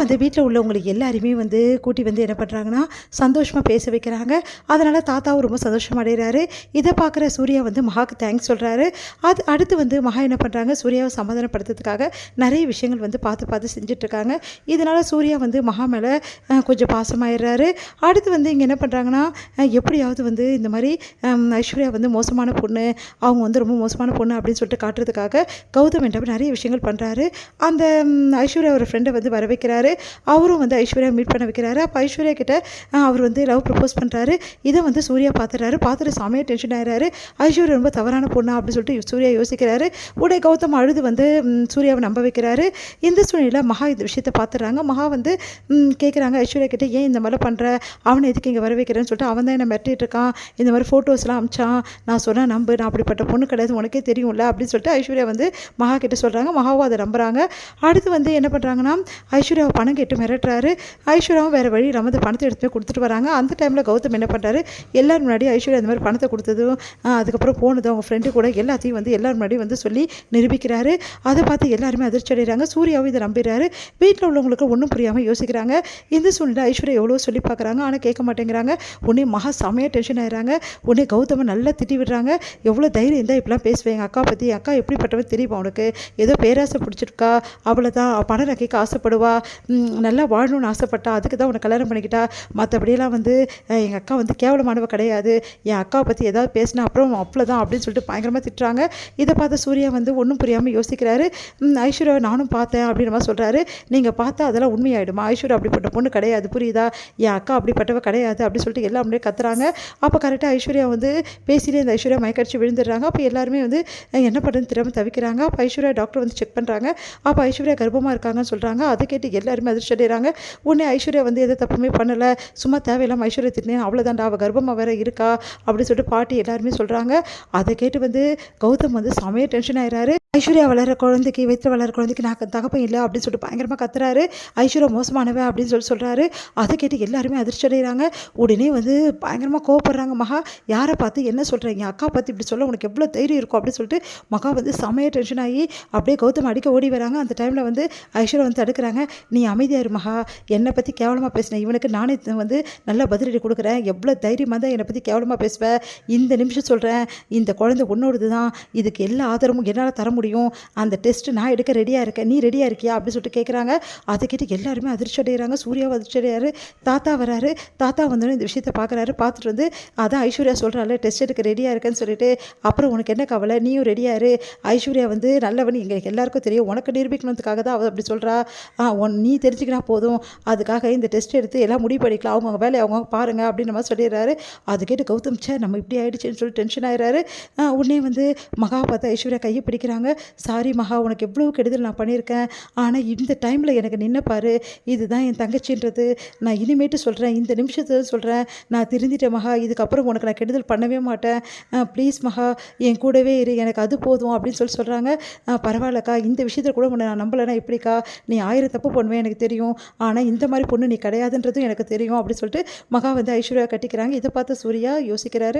வந்து வீட்டில் உள்ளவங்களுக்கு எல்லாருமே வந்து கூட்டி வந்து என்ன பண்ணுறாங்கன்னா சந்தோஷமாக பேச வைக்கிறாங்க. அதனால் தாத்தாவும் ரொம்ப சந்தோஷம் அடைகிறாரு. இதை பார்க்குற சூர்யா வந்து மகாவுக்கு தேங்க்ஸ் சொல்கிறாரு. அது அடுத்து வந்து மகா என்ன பண்ணுறாங்க, சூர்யாவை சமாதானப்படுத்துறதுக்காக நிறைய விஷயங்கள் வந்து பார்த்து பார்த்து செஞ்சிட்ருக்காங்க. இதனால் சூர்யா வந்து மகா மேலே கொஞ்சம் பாசமாயிடுறாரு. அடுத்து வந்து இங்கே என்ன பண்ணுறாங்கன்னா, எப்படியாவது வந்து இந்த மாதிரி ஐஸ்வர்யா வந்து மோசமான பொண்ணு, அவங்க வந்து ரொம்ப மோசமான பொண்ணு அப்படின்னு சொல்லிட்டு காட்டுறதுக்காக கௌதம் என்ற நிறைய விஷயங்கள் பண்ணுறாரு. அந்த ஐஸ்வர்யா ஒரு ஃப்ரெண்டை வந்து வர வைக்கிறாரு. அவரும் வந்து ஐஸ்வர்யா மீட் பண்ண வைக்கிறாரு. அப்போ ஐஸ்வர்யா கிட்ட அவர் வந்து லவ் ப்ரப்போஸ் பண்ணுறாரு. இதை வந்து சூர்யா பார்த்துறாரு. பார்த்துட்டு செமையாக டென்ஷன் ஆகிறாரு. ஐஸ்வர்யா ரொம்ப தவறான பொண்ணா அப்படின்னு சொல்லிட்டு சூர்யா யோசிக்கிறாரு. உடனே கௌதம் அழுது வந்து சூர்யாவை நம்ப வைக்கிறாரு. இந்த சூழ்நிலையில் மகா இந்த விஷயத்தை பார்த்துறாங்க. மகா வந்து கேட்குறாங்க ஐஸ்வர்யா கிட்ட, ஏன் இந்த மாதிரி பண்ணுற, அவனை எதுக்கு இங்கே வர வைக்கிறேன்னு சொல்லிட்டு அவன் தான் என்ன மிரட்டிட்டு இருக்கான், இந்த மாதிரி ஃபோட்டோஸ்லாம் அமிச்சான், நான் சொன்னேன் நம்பு, நான் அப்படிப்பட்ட பொண்ணு கிடையாது, உனக்கே தெரியும்ல அப்படின்னு சொல்லிட்டு ஐஸ்வர்யா வந்து மகா கிட்ட சொல்கிறாங்க. மகாவும் அதை நம்புகிறாங்க. அடுத்து வந்து என்ன பண்ணுறாங்கன்னா, ஐஸ்வர்யாவை பணம் கேட்டு மிரட்டுறாரு. ஐஸ்வர்யாவும் வேறு வழி நம்ம பணத்தை எடுத்து போய் கொடுத்துட்டு வராங்க. அந்த டைமில் கௌதம் என்ன பண்ணுறாரு, எல்லோரும் முன்னாடி ஐஸ்வர்யா இந்த மாதிரி பணத்தை கொடுத்ததும் அதுக்கப்புறம் போனதும் அவங்க ஃப்ரெண்டு கூட எல்லாத்தையும் வந்து எல்லோரும் முன்னாடி வந்து சொல்லி நிரூபிக்கிறாரு. அதை பார்த்து எல்லாருமே அதிர்ச்சி அடைகிறாங்க. சூர்யாவும் இதை நம்பிடுறாரு. வீட்டில் உள்ளவங்களுக்கு ஒன்றும் புரியாமல் யோசிக்கிறாங்க. இந்த சூழ்நிலை ஐஸ்வர்யா எவ்வளோ சொல்லி பார்க்குறாங்க, ஆனால் கேட்க மாட்டேங்கிறாங்க. உடனே மகா செமையாக டென்ஷன் ஆகிறாங்க. உடனே கௌதமை நல்லா திட்டி விடுறாங்க. எவ்வளோ தைரியம் இருந்தால் இப்படிலாம் பேசுவேன் அக்கா பற்றி, அக்கா எப்படிப்பட்டவன் தெரியுமா உனக்கு, ஏதோ பேராசை பிடிச்சிருக்கா, அவளை தான் பணம் நகைக்க ஆசைப்படுவா, நல்லா வாழணும்னு ஆசைப்பட்டா, அதுக்கு தான் உன்னை கல்யாணம் பண்ணிக்கிட்டா, மற்றபடியெல்லாம் வந்து எங்கள் அக்கா வந்து கேவலமானவ கிடையாது, என் அக்காவை பற்றி ஏதாவது பேசினா அப்புறம் அவ்வளோதான் அப்படின்னு சொல்லிட்டு பயங்கரமாக திட்டுறாங்க. இதை பார்த்த சூர்யா வந்து ஒன்றும் புரியாமல் யோசிக்கிறாரு. ஐஸ்வர்யாவை நானும் பார்த்தேன் அப்படின்னு மாதிரி சொல்கிறாரு. நீங்கள் பார்த்தா அதெல்லாம் உண்மையாயிடுமா, ஐஸ்வர்யா அப்படிப்பட்ட பொண்ணு கிடையாது புரியுதா, என் அக்கா அப்படிப்பட்டவ கிடையாது அப்படின்னு சொல்லிட்டு எல்லாம் அப்படியே கத்துறாங்க. அப்போ கரெக்டாக ஐஸ்வர்யா வந்து பேசிலே இந்த ஐஸ்வர்யா மயக்கடிச்சு விழுந்துடுறாங்க. அப்போ எல்லாருமே வந்து என்ன பண்ணுறதுன்னு தெரியாமல் தவிக்கிறாங்க. அப்போ ஐஸ்வர்யா டாக்டர் வந்து செக் பண்ணுறாங்க. அப்போ ஐஸ்வர்யா கர்ப்பமாக இருக்காங்கன்னு சொல்கிறாங்க. அதை கேட்டு எல்லாருமே அதிர்ச்சி அடைகிறாங்க. உடனே ஐஸ்வர்யா வந்து எதை தப்புமே பண்ணலை, சும்மா தேவையில்லாமல் ஐஸ்வர்யா திட்டினேன், அவ்வளோதான்டா அவள் கர்ப்பமாக வேற இருக்கா அப்படின்னு சொல்லிட்டு பாட்டி எல்லாருமே சொல்கிறாங்க. அதை கேட்டு வந்து கௌதம் வந்து செமையாக டென்ஷன் ஆகிறாரு. ஐஸ்வர்யா வளர குழந்தைக்கு, வயிற்று வளர குழந்தைக்கு நான் தகப்பம் இல்லை அப்படின்னு சொல்லிட்டு பயங்கரமாக கத்துறாரு. ஐஸ்வர்யா மோசமானவன் அப்படின்னு சொல்கிறாரு. அதை கேட்டு எல்லாருமே அதிர்ச்சி அடைகிறாங்க. உடனே வந்து பயங்கரமாக கோவப்படுறாங்க. மகா, யாரை பார்த்து என்ன சொல்கிறீங்க, அக்கா பார்த்து இப்படி சொல்ல உனக்கு எவ்வளோ தைரியம் இருக்கும் அப்படின்னு சொல்லிட்டு மகா வந்து செமையாக டென்ஷன் ஆகி அப்படியே கௌதம் அடிக்க ஓடி வராங்க. அந்த டைமில் வந்து ஐஸ்வர்யா வந்து தடுக்கிறாங்க. நீ அமைதியாரு மகா, என்னை பற்றி கேவலமாக பேசினேன், இவனுக்கு நானே வந்து நல்லா பதிலடி கொடுக்குறேன், எவ்வளோ தைரியமாக தான் என்னை பற்றி கேவலமாக பேசுவேன், இந்த நிமிஷம் சொல்கிறேன், இந்த குழந்தை உன்னோடது தான், இதுக்கு எல்லா ஆதரவும் என்னால் தர முடியும், அந்த டெஸ்ட்டு நான் எடுக்க ரெடியாக இருக்கேன், நீ ரெடியாக இருக்கியா அப்படின்னு சொல்லிட்டு கேட்குறாங்க. அதை கேட்டு எல்லாருமே அதிர்ச்சி அடைகிறாங்க. சூர்யாவும் அதிர்ச்சி அடையாரு. தாத்தா வராரு. தாத்தா வந்து இந்த விஷயத்தை பார்க்குறாரு. பார்த்துட்டு வந்து அதான் ஐஸ்வர்யா சொல்கிறாள் டெஸ்ட் எடுக்க ரெடியாக இருக்கேன்னு சொல்லிட்டு, அப்புறம் உனக்கு என்ன கவலை, நீயும் ரெடியாரு, ஐஸ்வர்யா வந்து நல்லவன் எங்களுக்கு எல்லாருக்கும் தெரியும், உனக்கு நிரூபிக்கணுன்றதுக்காக தான் அவள் அப்படி சொல்கிறா, நீ தெரிஞ்சுக்கினா போதும், அதுக்காக இந்த டெஸ்ட் எடுத்து எல்லாம் முடிவு பண்ணிக்கலாம், அவங்கவுங்க வேலையை அவங்க பாருங்கள் அப்படின்னு மாதிரி சொல்லிடுறாரு. அது கேட்டு கௌதம் சே நம்ம இப்படி ஆகிடுச்சுன்னு சொல்லி டென்ஷன் ஆகிறாரு. உடனே வந்து மகா பார்த்து ஐஸ்வர்யா கையை பிடிக்கிறாங்க. சாரி மகா, உனக்கு எவ்வளோ கெடுதல் நான் பண்ணியிருக்கேன், ஆனால் இந்த டைமில் எனக்கு நின்னப்பாரு, இதுதான் என் தங்கச்சின்றது, நான் இனிமேட்டு சொல்கிறேன், இந்த நிமிஷத்தை சொல்கிறேன், நான் திருந்திட்டேன் மகா, இதுக்கப்புறம் உனக்கு நான் கெடுதல் பண்ணவே மாட்டேன், ப்ளீஸ் மகா என் கூடவே இரு, எனக்கு அது போதும் அப்படின்னு சொல்கிறாங்க. பரவாயில்லக்கா, இந்த விஷயத்தில் கூட உன்னை நான் நம்பலைன்னா எப்படிக்கா, நீ 1000 தப்பு பண்ணுவேன் எனக்கு தெரியும், ஆனால் இந்த மாதிரி பொண்ணு நீ கிடையாதுன்றதும் எனக்கு தெரியும் அப்படின்னு சொல்லிட்டு மகா வந்து ஐஸ்வர்யா கட்டிக்கிறாங்க. இதை பார்த்து சூர்யா யோசிக்கிறாரு.